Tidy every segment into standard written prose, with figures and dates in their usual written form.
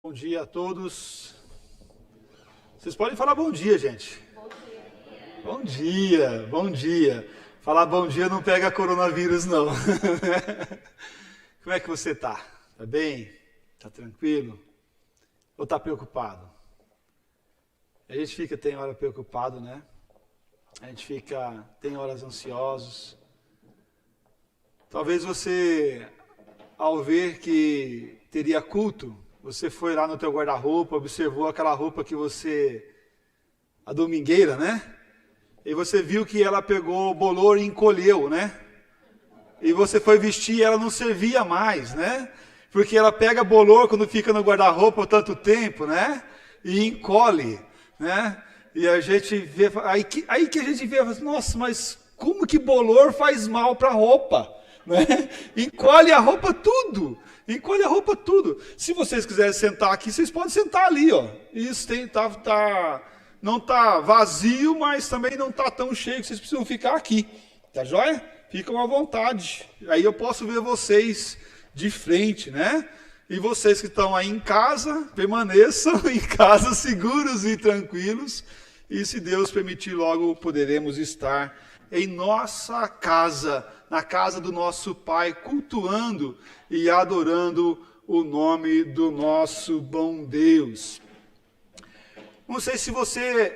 Bom dia a todos. Vocês podem falar bom dia, gente. Bom dia, bom dia. Falar bom dia não pega coronavírus, não. Como é que você tá? Tá bem? Tá tranquilo? Ou tá preocupado? A gente tem hora preocupado, né? A gente tem horas ansiosos. Talvez você, ao ver que teria culto, você foi lá no teu guarda-roupa, observou aquela roupa a domingueira, né? E você viu que ela pegou bolor e encolheu, né? E você foi vestir e ela não servia mais, né? Porque ela pega bolor quando fica no guarda-roupa tanto tempo, né? E encolhe, né? E a gente vê, aí que a gente vê, nossa, mas como que bolor faz mal para a roupa? Né? Encolhe a roupa tudo. Encolhe a roupa tudo. Se vocês quiserem sentar aqui, vocês podem sentar ali, ó. Isso não está vazio, mas também não está tão cheio que vocês precisam ficar aqui. Tá joia? Ficam à vontade. Aí eu posso ver vocês de frente, né? E vocês que estão aí em casa, permaneçam em casa seguros e tranquilos. E se Deus permitir, logo poderemos estar em nossa casa, na casa do nosso Pai, cultuando e adorando o nome do nosso bom Deus. Não sei se você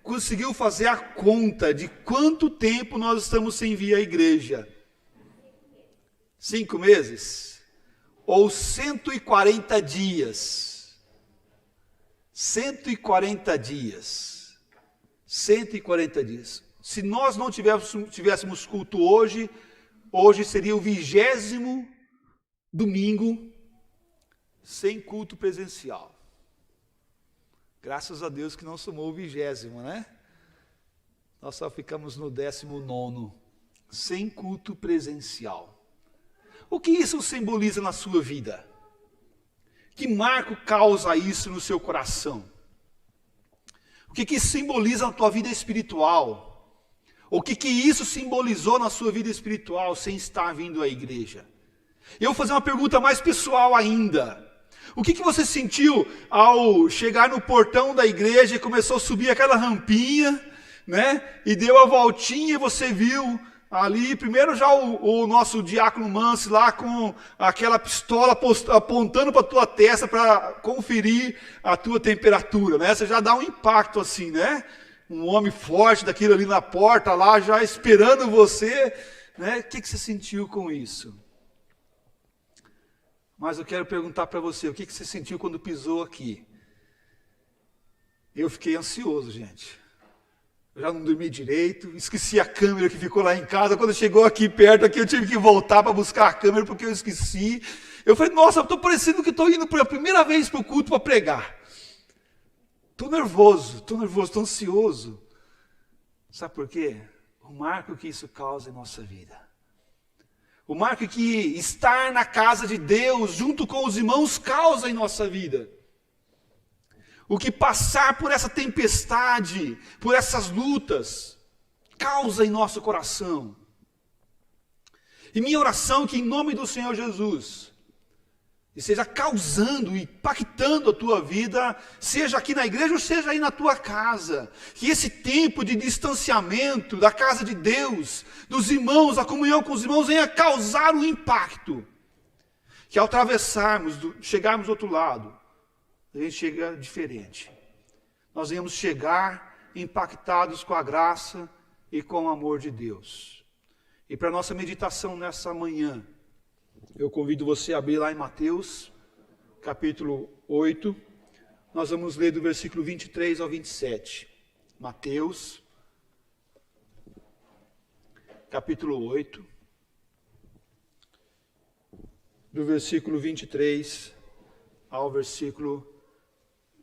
conseguiu fazer a conta de quanto tempo nós estamos sem vir à igreja. 5 meses? Ou 140 dias? 140 dias. 140 dias. Se nós não tivéssemos culto hoje seria o 20º domingo sem culto presencial. Graças a Deus que não somou o 20º, né? Nós só ficamos no 19º, sem culto presencial. O que isso simboliza na sua vida? Que marco causa isso no seu coração? O que simboliza na tua vida espiritual? O que isso simbolizou na sua vida espiritual sem estar vindo à igreja? Eu vou fazer uma pergunta mais pessoal ainda. O que você sentiu ao chegar no portão da igreja e começou a subir aquela rampinha, né? E deu a voltinha e você viu ali, primeiro já o nosso diácono Mansi lá com aquela pistola apontando para a tua testa para conferir a tua temperatura, né? Você já dá um impacto assim, né? Um homem forte daquilo ali na porta, lá já esperando você, né? O que você sentiu com isso? Mas eu quero perguntar para você, o que você sentiu quando pisou aqui? Eu fiquei ansioso, gente. Eu já não dormi direito, esqueci a câmera que ficou lá em casa. Quando chegou aqui perto, eu tive que voltar para buscar a câmera porque eu esqueci. Eu falei, nossa, eu estou parecendo que estou indo pela primeira vez para o culto para pregar. Estou nervoso, estou ansioso. Sabe por quê? O marco que isso causa em nossa vida. O marco que estar na casa de Deus, junto com os irmãos, causa em nossa vida. O que passar por essa tempestade, por essas lutas, causa em nosso coração. E minha oração é que em nome do Senhor Jesus, esteja causando, impactando a tua vida, seja aqui na igreja ou seja aí na tua casa. Que esse tempo de distanciamento da casa de Deus, dos irmãos, a comunhão com os irmãos, venha causar um impacto. Que ao atravessarmos, chegarmos do outro lado, a gente chega diferente. Nós venhamos chegar impactados com a graça e com o amor de Deus. E para a nossa meditação nessa manhã, eu convido você a abrir lá em Mateus, capítulo 8. Nós vamos ler do versículo 23 ao 27. Mateus, capítulo 8, do versículo 23 ao versículo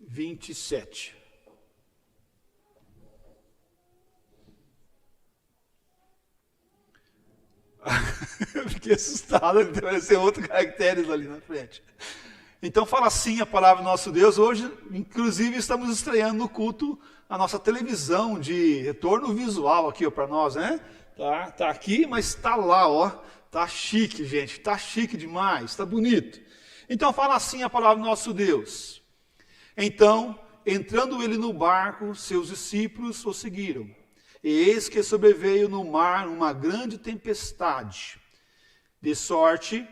27. Eu fiquei assustado, apareceu outro caracteres ali na frente. Então fala assim a palavra do nosso Deus. Hoje, inclusive, estamos estreando no culto a nossa televisão de retorno visual aqui para nós, né? Tá aqui, mas está lá, ó. Tá chique, gente. Tá chique demais, tá bonito. Então fala assim a palavra do nosso Deus. Então, entrando ele no barco, seus discípulos o seguiram. E eis que sobreveio no mar uma grande tempestade, de sorte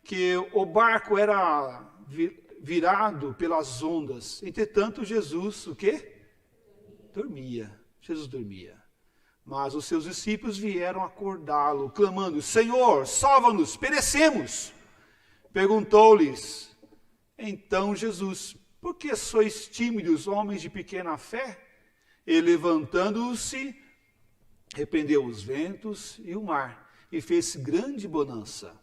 que o barco era virado pelas ondas. Entretanto, Jesus, o quê? Dormia. Jesus dormia. Mas os seus discípulos vieram acordá-lo, clamando: Senhor, salva-nos, perecemos. Perguntou-lhes então Jesus: por que sois tímidos, homens de pequena fé? E levantando-se, repreendeu os ventos e o mar, e fez grande bonança.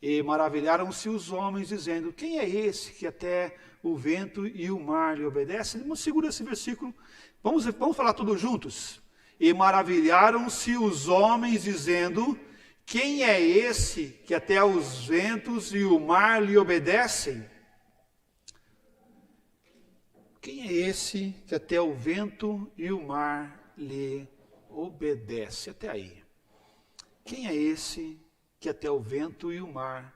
E maravilharam-se os homens, dizendo: quem é esse que até o vento e o mar lhe obedecem? Segura esse versículo, vamos falar todos juntos. E maravilharam-se os homens, dizendo: quem é esse que até os ventos e o mar lhe obedecem? Quem é esse que até o vento e o mar lhe obedece? Até aí. Quem é esse que até o vento e o mar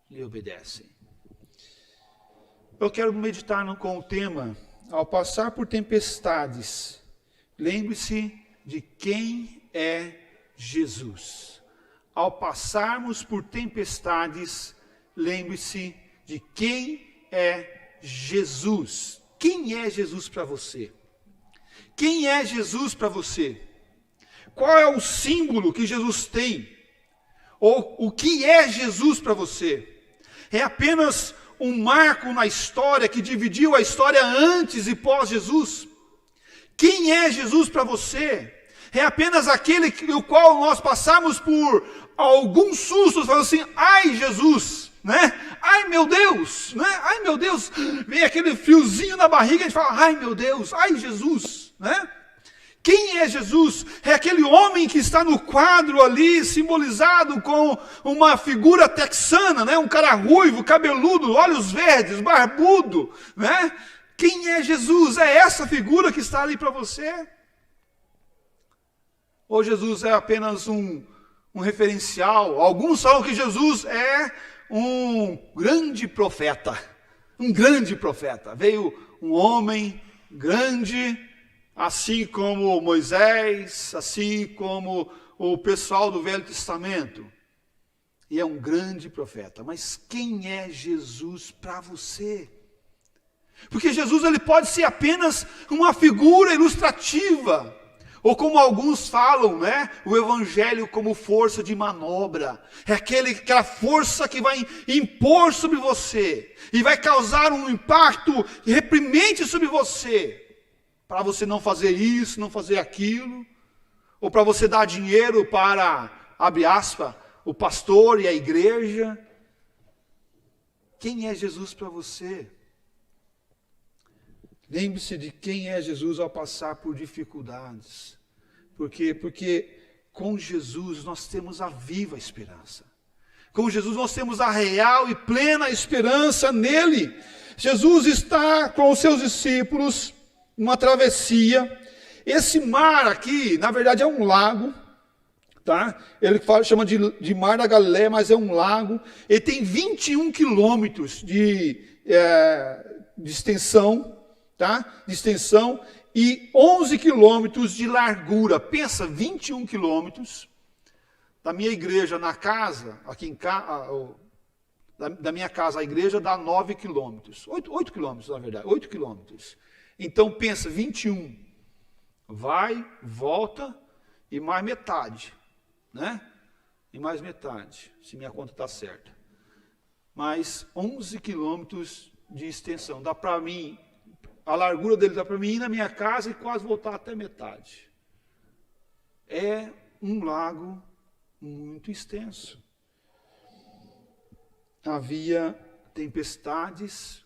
lhe obedecem? Eu quero meditar com o tema: ao passar por tempestades, lembre-se de quem é Jesus. Ao passarmos por tempestades, lembre-se de quem é Jesus. Quem é Jesus para você? Quem é Jesus para você? Qual é o símbolo que Jesus tem? Ou o que é Jesus para você? É apenas um marco na história que dividiu a história antes e pós Jesus? Quem é Jesus para você? É apenas aquele o qual nós passamos por alguns sustos, falando assim: ai Jesus, né? Ai meu Deus, né? Ai meu Deus, vem aquele friozinho na barriga, a gente fala: ai meu Deus, ai Jesus, né? Quem é Jesus? É aquele homem que está no quadro ali, simbolizado com uma figura texana, né? Um cara ruivo, cabeludo, olhos verdes, barbudo, né? Quem é Jesus? É essa figura que está ali para você? Ou Jesus é apenas um referencial? Alguns falam que Jesus é um grande profeta. Um grande profeta. Veio um homem grande, assim como Moisés, assim como o pessoal do Velho Testamento. E é um grande profeta. Mas quem é Jesus para você? Porque Jesus ele pode ser apenas uma figura ilustrativa. Ou como alguns falam, né? O evangelho como força de manobra. É aquela força que vai impor sobre você. E vai causar um impacto reprimente sobre você. Para você não fazer isso, não fazer aquilo. Ou para você dar dinheiro para, abre aspas, o pastor e a igreja. Quem é Jesus para você? Lembre-se de quem é Jesus ao passar por dificuldades. Por quê? Porque com Jesus nós temos a viva esperança. Com Jesus nós temos a real e plena esperança nele. Jesus está com os seus discípulos numa travessia. Esse mar aqui, na verdade, é um lago. Tá? Ele chama de Mar da Galileia, mas é um lago. Ele tem 21 quilômetros de extensão. Tá? De extensão e 11 quilômetros de largura. Pensa, 21 quilômetros. Da minha igreja na casa, aqui em casa, da minha casa à igreja dá 9 quilômetros. 8 quilômetros, na verdade, 8 quilômetros. Então pensa, 21. Vai, volta e mais metade. Né? E mais metade, se minha conta está certa. Mais 11 quilômetros de extensão. Dá para mim... A largura dele dá para mim ir na minha casa e quase voltar até metade. É um lago muito extenso. Havia tempestades,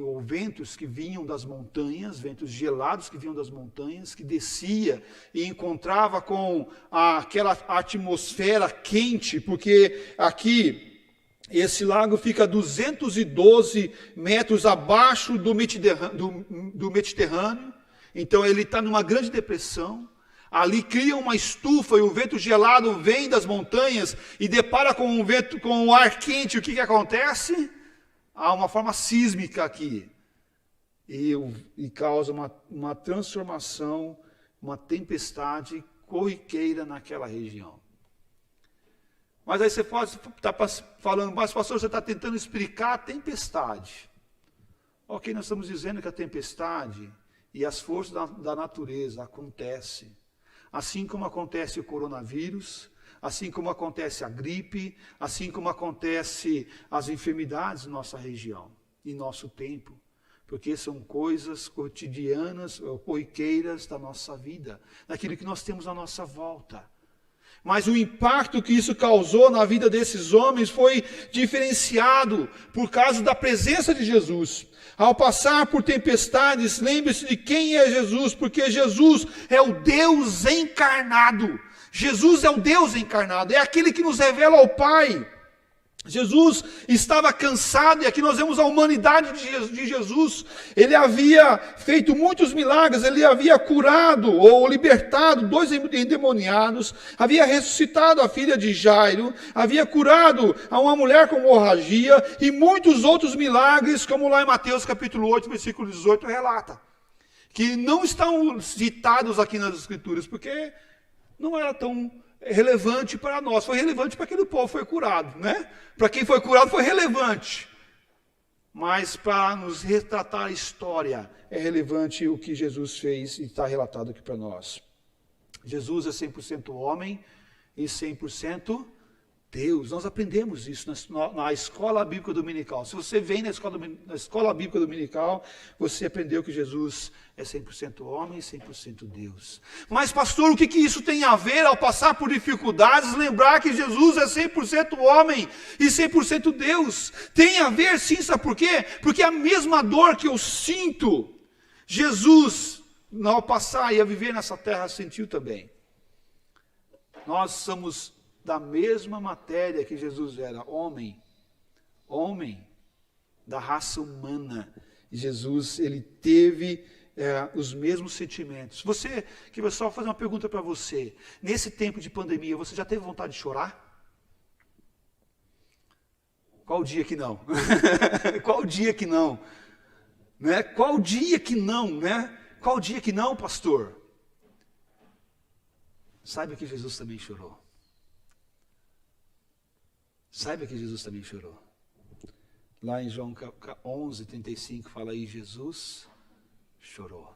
ou ventos que vinham das montanhas, ventos gelados que vinham das montanhas, que descia e encontrava com aquela atmosfera quente, porque aqui... Esse lago fica a 212 metros abaixo do Mediterrâneo. Então ele está numa grande depressão. Ali cria uma estufa e o vento gelado vem das montanhas e depara com o ar quente. O que acontece? Há uma forma sísmica aqui. e causa uma transformação, uma tempestade corriqueira naquela região. Mas aí você pode estar falando, mas pastor, você está tentando explicar a tempestade. Ok, nós estamos dizendo que a tempestade e as forças da natureza acontecem. Assim como acontece o coronavírus, assim como acontece a gripe, assim como acontece as enfermidades em nossa região, em nosso tempo. Porque são coisas cotidianas, corriqueiras da nossa vida, daquilo que nós temos à nossa volta. Mas o impacto que isso causou na vida desses homens foi diferenciado por causa da presença de Jesus. Ao passar por tempestades, lembre-se de quem é Jesus, porque Jesus é o Deus encarnado. Jesus é o Deus encarnado, é aquele que nos revela ao Pai. Jesus estava cansado, e aqui nós vemos a humanidade de Jesus. Ele havia feito muitos milagres, ele havia curado ou libertado 2 endemoniados, havia ressuscitado a filha de Jairo, havia curado a uma mulher com hemorragia e muitos outros milagres, como lá em Mateus capítulo 8, versículo 18 relata, que não estão citados aqui nas Escrituras, porque não era tão relevante para nós, foi relevante para aquele povo que foi curado, né? Para quem foi curado foi relevante, mas para nos retratar a história, é relevante o que Jesus fez e está relatado aqui para nós. Jesus é 100% homem e 100% Deus. Nós aprendemos isso na escola bíblica dominical. Se você vem na escola bíblica dominical, você aprendeu que Jesus é 100% homem e 100% Deus. Mas pastor, o que isso tem a ver ao passar por dificuldades? Lembrar que Jesus é 100% homem e 100% Deus. Tem a ver sim, sabe por quê? Porque a mesma dor que eu sinto, Jesus, ao passar e a viver nessa terra, sentiu também. Nós somos da mesma matéria que Jesus era, homem da raça humana. Jesus, ele teve os mesmos sentimentos. Que eu só fazer uma pergunta para você. Nesse tempo de pandemia, você já teve vontade de chorar? Qual dia que não? Qual dia que não? Né? Qual dia que não, né? Qual dia que não, pastor? Saiba que Jesus também chorou. Saiba que Jesus também chorou. Lá em João 11:35 fala aí, Jesus chorou.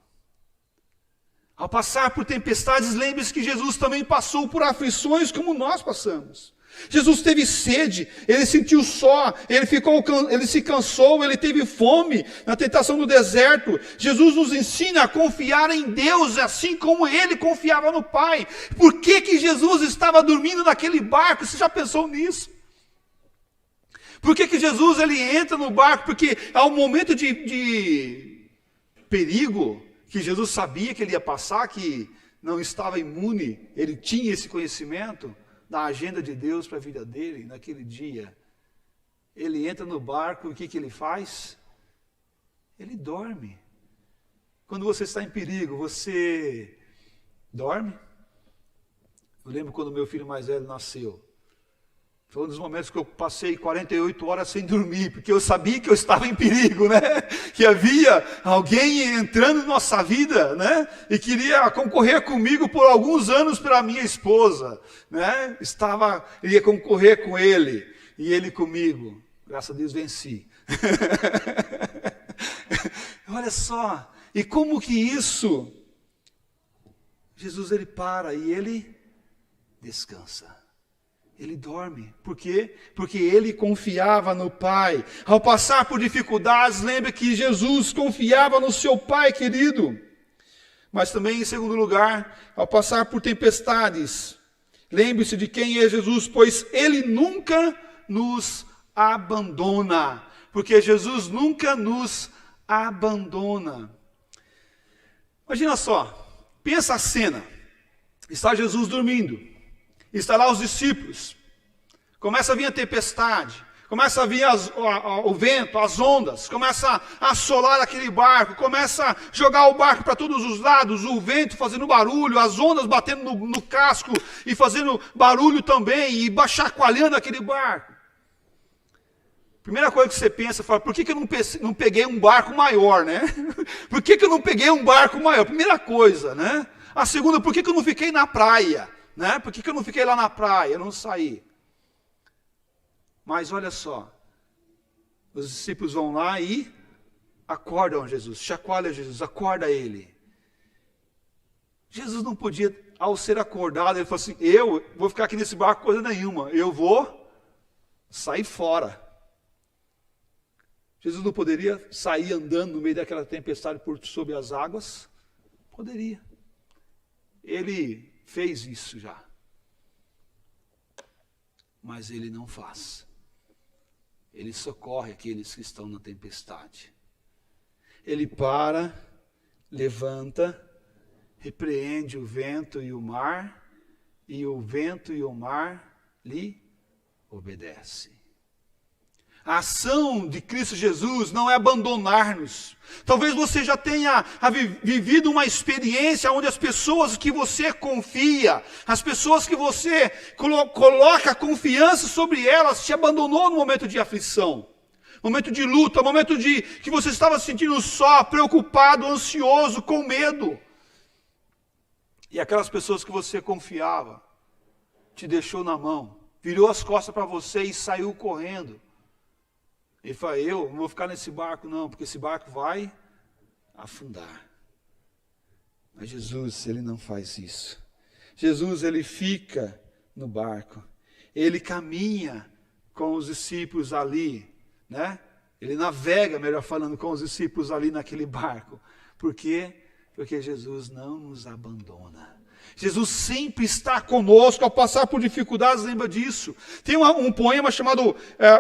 Ao passar por tempestades, lembre-se que Jesus também passou por aflições como nós passamos. Jesus teve sede, ele sentiu só, ele se cansou, ele teve fome na tentação do deserto. Jesus nos ensina a confiar em Deus, assim como ele confiava no Pai. Por que Jesus estava dormindo naquele barco? Você já pensou nisso? Por que Jesus ele entra no barco? Porque ao momento de perigo, que Jesus sabia que ele ia passar, que não estava imune, ele tinha esse conhecimento da agenda de Deus para a vida dele naquele dia. Ele entra no barco e o que ele faz? Ele dorme. Quando você está em perigo, você dorme? Eu lembro quando meu filho mais velho nasceu. Foi um dos momentos que eu passei 48 horas sem dormir, porque eu sabia que eu estava em perigo, né? Que havia alguém entrando em nossa vida, né? E queria concorrer comigo por alguns anos pela minha esposa, né? Iria concorrer com ele, e ele comigo. Graças a Deus venci. Olha só, e como que isso? Jesus ele para e ele descansa. Ele dorme. Por quê? Porque ele confiava no Pai. Ao passar por dificuldades, lembre que Jesus confiava no seu Pai querido. Mas também, em segundo lugar, ao passar por tempestades, lembre-se de quem é Jesus, pois ele nunca nos abandona. Porque Jesus nunca nos abandona. Imagina só, pensa a cena. Está Jesus dormindo. Está lá os discípulos, começa a vir a tempestade, começa a vir o vento, as ondas, começa a assolar aquele barco, começa a jogar o barco para todos os lados, o vento fazendo barulho, as ondas batendo no casco e fazendo barulho também, e chacoalhando aquele barco. Primeira coisa que você pensa, fala, por que eu não peguei um barco maior, né? Por que eu não peguei um barco maior? Primeira coisa, né? A segunda, por que eu não fiquei na praia? Né? Por que eu não fiquei lá na praia, não saí? Mas olha só, os discípulos vão lá e acordam Jesus, chacoalham Jesus, acorda ele. Jesus não podia, ao ser acordado, ele falou assim, eu vou ficar aqui nesse barco coisa nenhuma, eu vou sair fora. Jesus não poderia sair andando no meio daquela tempestade por sobre as águas? Poderia. Ele fez isso já. Mas ele não faz. Ele socorre aqueles que estão na tempestade. Ele para, levanta, repreende o vento e o mar vento e o mar lhe obedecem. A ação de Cristo Jesus não é abandonar-nos. Talvez você já tenha vivido uma experiência onde as pessoas que você confia, as pessoas que você coloca confiança sobre elas, te abandonou no momento de aflição, momento de luta, momento de que você estava se sentindo só, preocupado, ansioso, com medo. E aquelas pessoas que você confiava, te deixou na mão, virou as costas para você e saiu correndo. Ele fala, eu não vou ficar nesse barco não, porque esse barco vai afundar. Mas Jesus, ele não faz isso. Jesus, ele fica no barco. Ele caminha com os discípulos ali, né? Ele navega, melhor falando, com os discípulos ali naquele barco. Por quê? Porque Jesus não nos abandona. Jesus sempre está conosco ao passar por dificuldades, lembra disso. Tem um poema chamado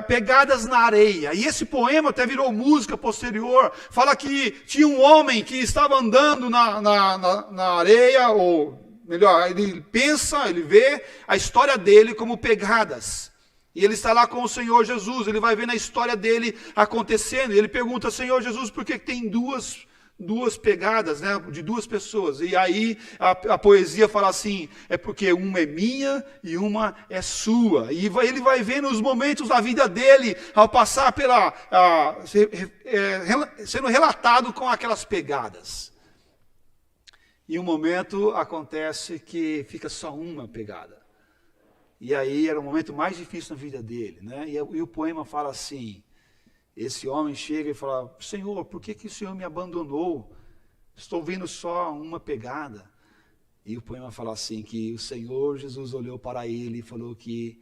Pegadas na Areia, e esse poema até virou música posterior. Fala que tinha um homem que estava andando na areia, ou melhor, ele pensa, ele vê a história dele como pegadas. E ele está lá com o Senhor Jesus, ele vai vendo a história dele acontecendo, e ele pergunta, Senhor Jesus, por que tem duas pegadas, né, de duas pessoas? E aí a poesia fala assim, é porque uma é minha e uma é sua. E ele vai vendo os momentos da vida dele, ao passar sendo relatado com aquelas pegadas. E um momento acontece que fica só uma pegada. E aí era o momento mais difícil na vida dele, né? E o poema fala assim, esse homem chega e fala, Senhor, por que o Senhor me abandonou? Estou vendo só uma pegada. E o poema fala assim, que o Senhor Jesus olhou para ele e falou que,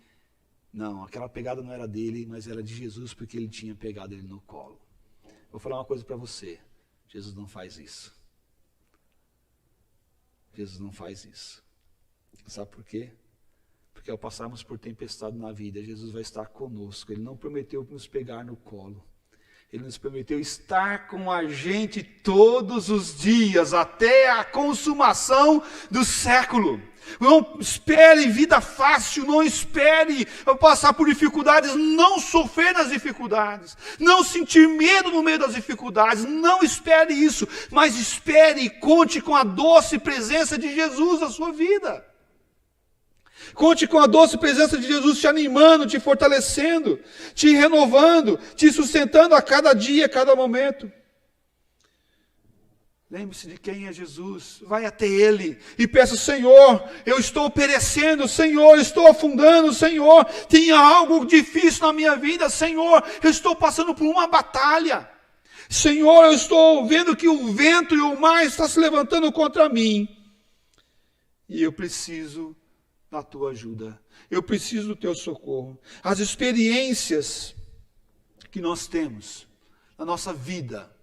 não, aquela pegada não era dele, mas era de Jesus, porque ele tinha pegado ele no colo. Vou falar uma coisa para você, Jesus não faz isso. Jesus não faz isso. Sabe por quê? Porque ao passarmos por tempestade na vida, Jesus vai estar conosco. Ele não prometeu nos pegar no colo. Ele nos prometeu estar com a gente todos os dias, até a consumação do século. Não espere vida fácil, não espere passar por dificuldades, não sofrer nas dificuldades, não sentir medo no meio das dificuldades, não espere isso, mas espere e conte com a doce presença de Jesus na sua vida. Conte com a doce presença de Jesus te animando, te fortalecendo, te renovando, te sustentando a cada dia, a cada momento. Lembre-se de quem é Jesus, vai até Ele e peça, Senhor, eu estou perecendo, Senhor, eu estou afundando, Senhor, tem algo difícil na minha vida, Senhor, eu estou passando por uma batalha. Senhor, eu estou vendo que o vento e o mar estão se levantando contra mim. E eu preciso da tua ajuda. Eu preciso do teu socorro. As experiências que nós temos na nossa vida,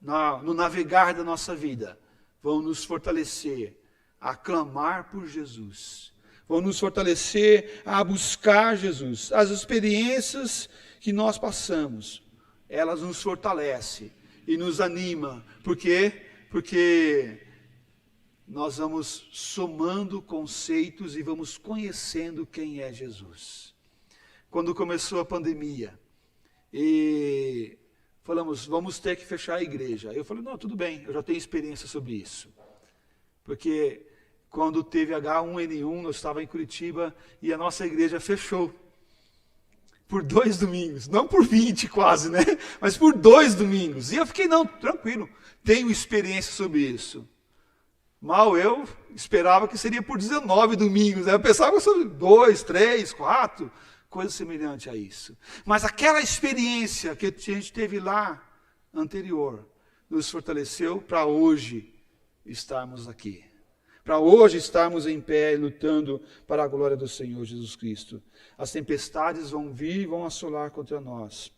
no navegar da nossa vida, vão nos fortalecer a clamar por Jesus. Vão nos fortalecer a buscar Jesus. As experiências que nós passamos, elas nos fortalecem e nos animam. Por quê? Porque nós vamos somando conceitos e vamos conhecendo quem é Jesus. Quando começou a pandemia, e falamos, vamos ter que fechar a igreja. Eu falei, não, tudo bem, eu já tenho experiência sobre isso. Porque quando teve H1N1, eu estava em Curitiba e a nossa igreja fechou. por 2 domingos, não por 20 quase, né? Mas por 2 domingos. E eu fiquei, não, tranquilo, tenho experiência sobre isso. Mal eu esperava que seria por 19 domingos, né? Eu pensava sobre 2, 3, 4, coisa semelhante a isso. Mas aquela experiência que a gente teve lá, anterior, nos fortaleceu para hoje estarmos aqui. Para hoje estarmos em pé, lutando para a glória do Senhor Jesus Cristo. As tempestades vão vir e vão assolar contra nós.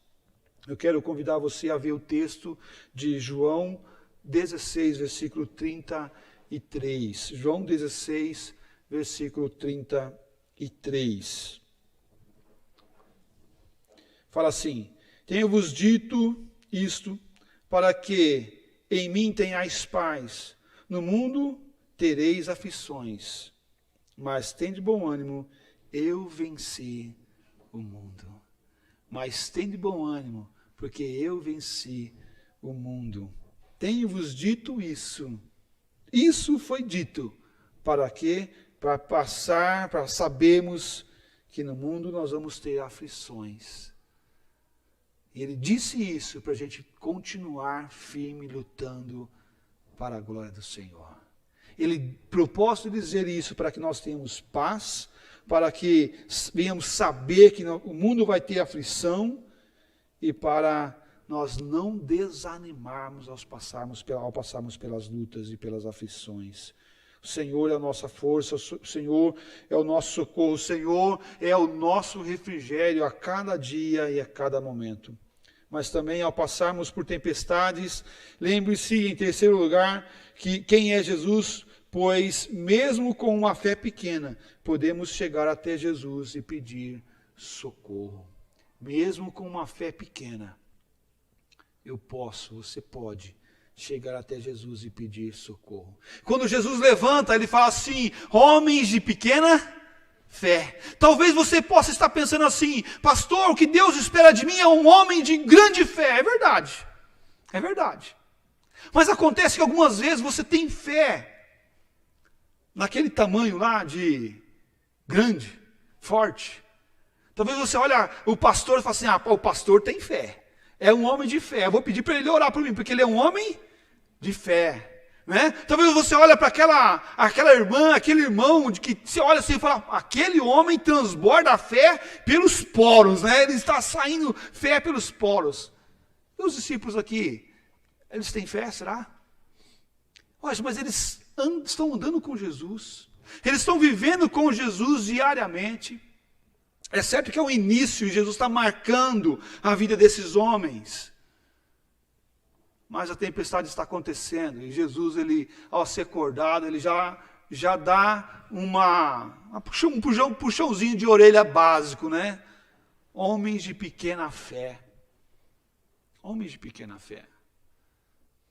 Eu quero convidar você a ver o texto de João 16, versículo 33. João 16, versículo 33. Fala assim: tenho-vos dito isto, para que em mim tenhais paz. No mundo tereis aflições, mas tende bom ânimo, eu venci o mundo. Mas tende bom ânimo, porque eu venci o mundo. Tenho-vos dito isso. Isso foi dito, para quê? Para passar, para sabermos que no mundo nós vamos ter aflições. Ele disse isso para a gente continuar firme, lutando para a glória do Senhor. Ele propôs dizer isso para que nós tenhamos paz, para que venhamos saber que o mundo vai ter aflição e para nós não desanimarmos ao passarmos pelas lutas e pelas aflições. O Senhor é a nossa força, o Senhor é o nosso socorro, o Senhor é o nosso refrigério a cada dia e a cada momento. Mas também ao passarmos por tempestades, lembre-se, em terceiro lugar, que quem é Jesus, pois mesmo com uma fé pequena, podemos chegar até Jesus e pedir socorro. Mesmo com uma fé pequena, você pode chegar até Jesus e pedir socorro. Quando Jesus levanta, ele fala assim: homens de pequena fé. Talvez você possa estar pensando assim: pastor, o que Deus espera de mim é um homem de grande fé. É verdade, é verdade. Mas acontece que algumas vezes você tem fé naquele tamanho lá de grande, forte. Talvez você olha o pastor e fala assim: o pastor tem fé. É um homem de fé. Eu vou pedir para ele orar por mim, porque ele é um homem de fé. Né? Talvez você olhe para aquela irmã, aquele irmão, que você olha assim e fala: aquele homem transborda a fé pelos poros, né? Ele está saindo fé pelos poros. E os discípulos aqui, eles têm fé, será? Mas eles estão andando com Jesus, eles estão vivendo com Jesus diariamente. É certo que é o início, e Jesus está marcando a vida desses homens. Mas a tempestade está acontecendo, e Jesus, ele, ao ser acordado, ele já dá um puxãozinho de orelha básico, né? Homens de pequena fé. Homens de pequena fé.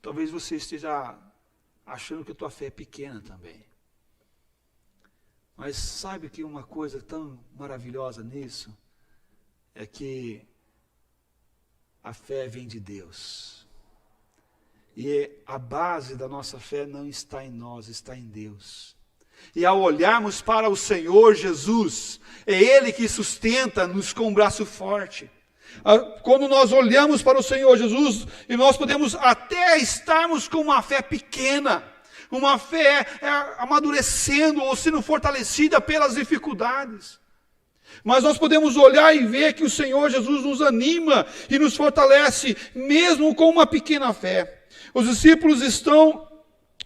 Talvez você esteja achando que a tua fé é pequena também. Mas sabe que uma coisa tão maravilhosa nisso é que a fé vem de Deus. E a base da nossa fé não está em nós, está em Deus. E ao olharmos para o Senhor Jesus, é Ele que sustenta-nos com um braço forte. Quando nós olhamos para o Senhor Jesus, e nós podemos até estarmos com uma fé pequena, uma fé amadurecendo ou sendo fortalecida pelas dificuldades. Mas nós podemos olhar e ver que o Senhor Jesus nos anima e nos fortalece, mesmo com uma pequena fé. Os discípulos estão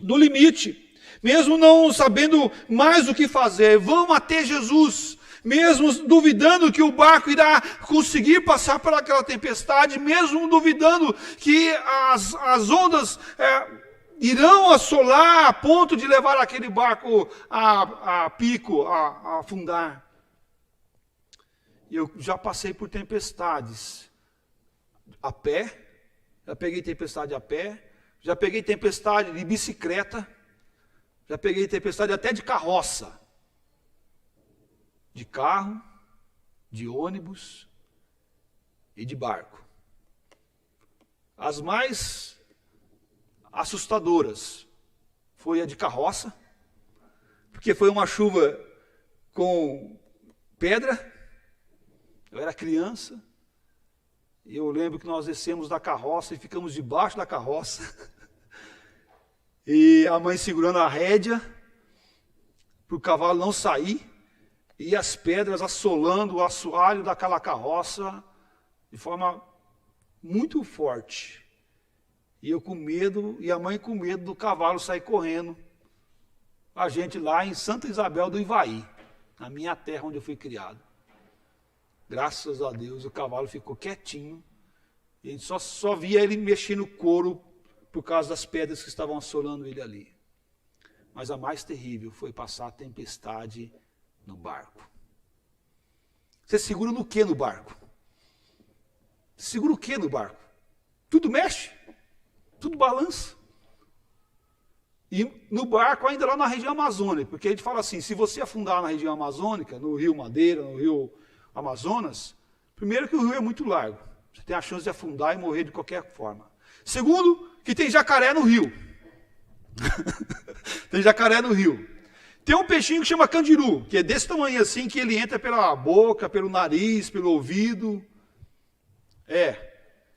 no limite, mesmo não sabendo mais o que fazer, vão até Jesus, mesmo duvidando que o barco irá conseguir passar por aquela tempestade, mesmo duvidando que as ondas irão assolar a ponto de levar aquele barco a pico, a afundar. E eu já passei por tempestades a pé, já peguei tempestade a pé, já peguei tempestade de bicicleta, já peguei tempestade até de carroça, de carro, de ônibus e de barco. As mais assustadoras foi a de carroça, porque foi uma chuva com pedra. Eu era criança, e eu lembro que nós descemos da carroça e ficamos debaixo da carroça. E a mãe segurando a rédea, para o cavalo não sair, e as pedras assolando o assoalho daquela carroça, de forma muito forte. E eu com medo, e a mãe com medo do cavalo sair correndo. A gente lá em Santa Isabel do Ivaí, na minha terra onde eu fui criado. Graças a Deus o cavalo ficou quietinho. E a gente só via ele mexendo o couro por causa das pedras que estavam assolando ele ali. Mas a mais terrível foi passar a tempestade no barco. Você segura no que no barco? Segura o que no barco? Tudo mexe, tudo balança. E no barco, ainda lá na região amazônica, porque a gente fala assim, se você afundar na região amazônica, no rio Madeira, no rio Amazonas, primeiro que o rio é muito largo, você tem a chance de afundar e morrer de qualquer forma. Segundo, que tem jacaré no rio. Tem jacaré no rio. Tem um peixinho que chama candiru, que é desse tamanho assim, que ele entra pela boca, pelo nariz, pelo ouvido.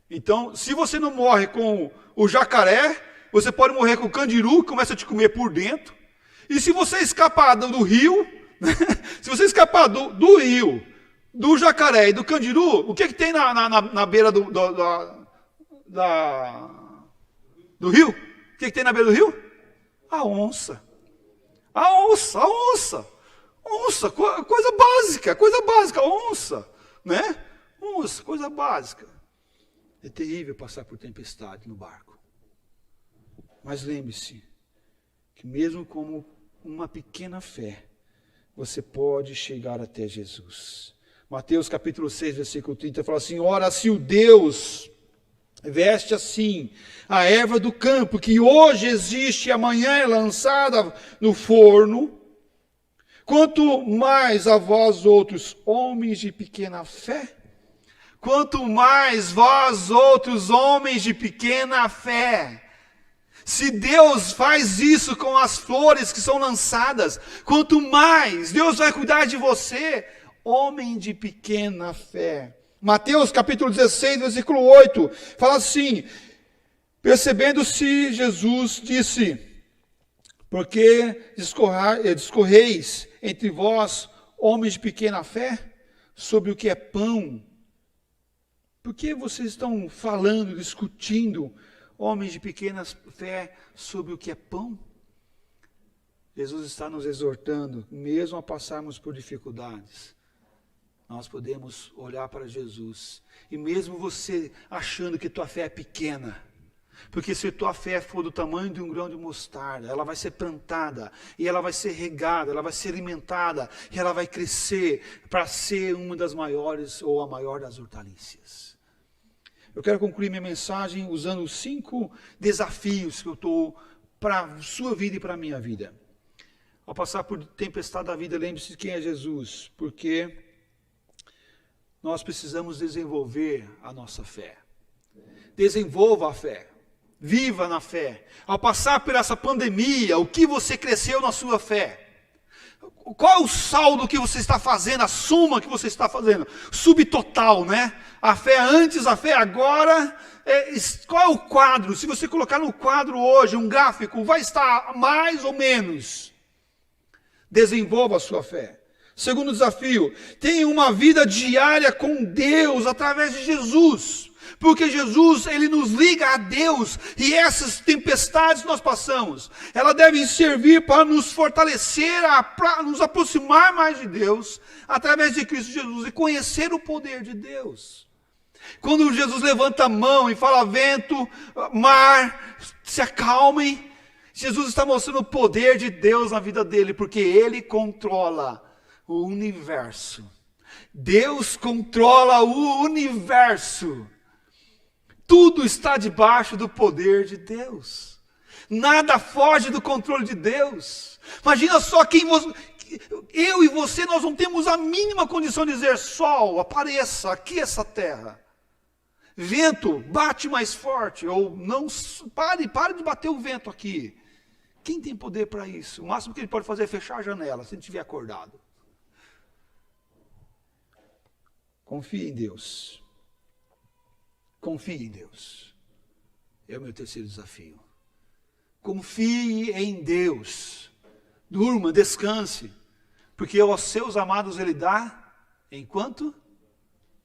Então, se você não morre com o jacaré, você pode morrer com o candiru, que começa a te comer por dentro. E se você escapar do rio, se você escapar do rio, do jacaré e do candiru, o que tem na beira do rio? O que tem na beira do rio? A onça. A onça, coisa básica, onça, né? Onça, coisa básica. É terrível passar por tempestade no barco. Mas lembre-se que mesmo com uma pequena fé, você pode chegar até Jesus. Mateus capítulo 6, versículo 30, fala assim, ora, se o Deus veste assim a erva do campo, que hoje existe e amanhã é lançada no forno, quanto mais a vós outros, homens de pequena fé, quanto mais vós outros, homens de pequena fé. Se Deus faz isso com as flores que são lançadas, quanto mais Deus vai cuidar de você, homem de pequena fé. Mateus capítulo 16, versículo 8, fala assim, percebendo-se Jesus disse, porque discorreis entre vós, homens de pequena fé, sobre o que é pão? Por que vocês estão falando, discutindo, homens de pequena fé, sobre o que é pão? Jesus está nos exortando, mesmo a passarmos por dificuldades, nós podemos olhar para Jesus. E mesmo você achando que tua fé é pequena, porque se tua fé for do tamanho de um grão de mostarda, ela vai ser plantada, e ela vai ser regada, ela vai ser alimentada, e ela vai crescer para ser uma das maiores ou a maior das hortaliças. Eu quero concluir minha mensagem usando 5 desafios que eu estou para a sua vida e para a minha vida. Ao passar por tempestade da vida, lembre-se de quem é Jesus, porque nós precisamos desenvolver a nossa fé. Desenvolva a fé. Viva na fé. Ao passar por essa pandemia, o que você cresceu na sua fé? Qual é o saldo que você está fazendo, a soma que você está fazendo? Subtotal, né? A fé antes, a fé agora. Qual é o quadro? Se você colocar no quadro hoje um gráfico, vai estar mais ou menos. Desenvolva a sua fé. Segundo desafio, tenha uma vida diária com Deus através de Jesus. Porque Jesus, Ele nos liga a Deus. E essas tempestades que nós passamos, elas devem servir para nos fortalecer, para nos aproximar mais de Deus, através de Cristo Jesus, e conhecer o poder de Deus. Quando Jesus levanta a mão e fala, vento, mar, se acalmem, Jesus está mostrando o poder de Deus na vida dele, porque Ele controla o universo. Deus controla o universo. Tudo está debaixo do poder de Deus. Nada foge do controle de Deus. Imagina só eu e você, nós não temos a mínima condição de dizer, sol, apareça, aqueça a terra. Vento, bate mais forte, ou não, pare de bater o vento aqui. Quem tem poder para isso? O máximo que ele pode fazer é fechar a janela, se ele estiver acordado. Confie em Deus. Confie em Deus. É o meu terceiro desafio. Confie em Deus. Durma, descanse. Porque aos seus amados Ele dá enquanto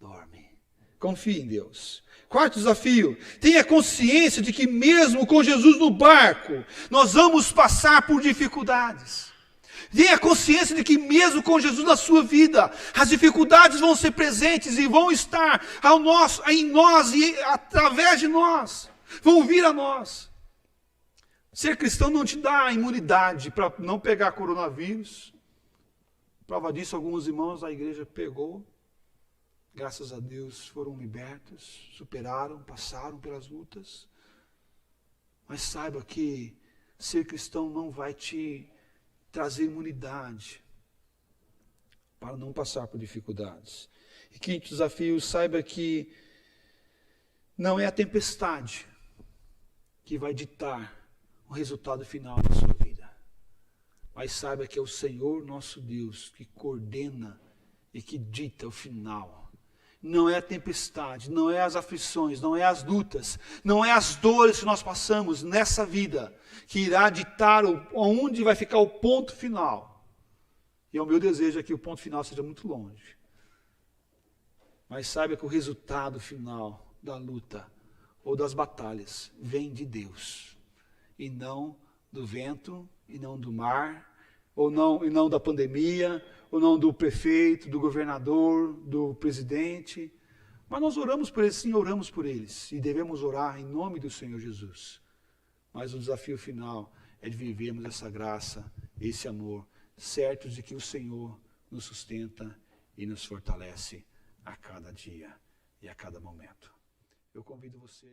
dorme. Confie em Deus. Quarto desafio. Tenha consciência de que mesmo com Jesus no barco, nós vamos passar por dificuldades. Tenha consciência de que mesmo com Jesus na sua vida, as dificuldades vão ser presentes e vão estar em nós e através de nós. Vão vir a nós. Ser cristão não te dá imunidade para não pegar coronavírus. Prova disso, alguns irmãos da igreja pegou. Graças a Deus foram libertos, superaram, passaram pelas lutas. Mas saiba que ser cristão não vai te trazer imunidade para não passar por dificuldades. E quinto desafio, saiba que não é a tempestade que vai ditar o resultado final da sua vida. Mas saiba que é o Senhor nosso Deus que coordena e que dita o final. Não é a tempestade, não é as aflições, não é as lutas, não é as dores que nós passamos nessa vida que irá ditar onde vai ficar o ponto final. E o meu desejo é que o ponto final seja muito longe. Mas saiba que o resultado final da luta ou das batalhas vem de Deus. E não do vento, e não do mar, e não da pandemia, ou não do prefeito, do governador, do presidente. Mas nós oramos por eles, sim, oramos por eles. E devemos orar em nome do Senhor Jesus. Mas o desafio final é de vivermos essa graça, esse amor, certos de que o Senhor nos sustenta e nos fortalece a cada dia e a cada momento. Eu convido você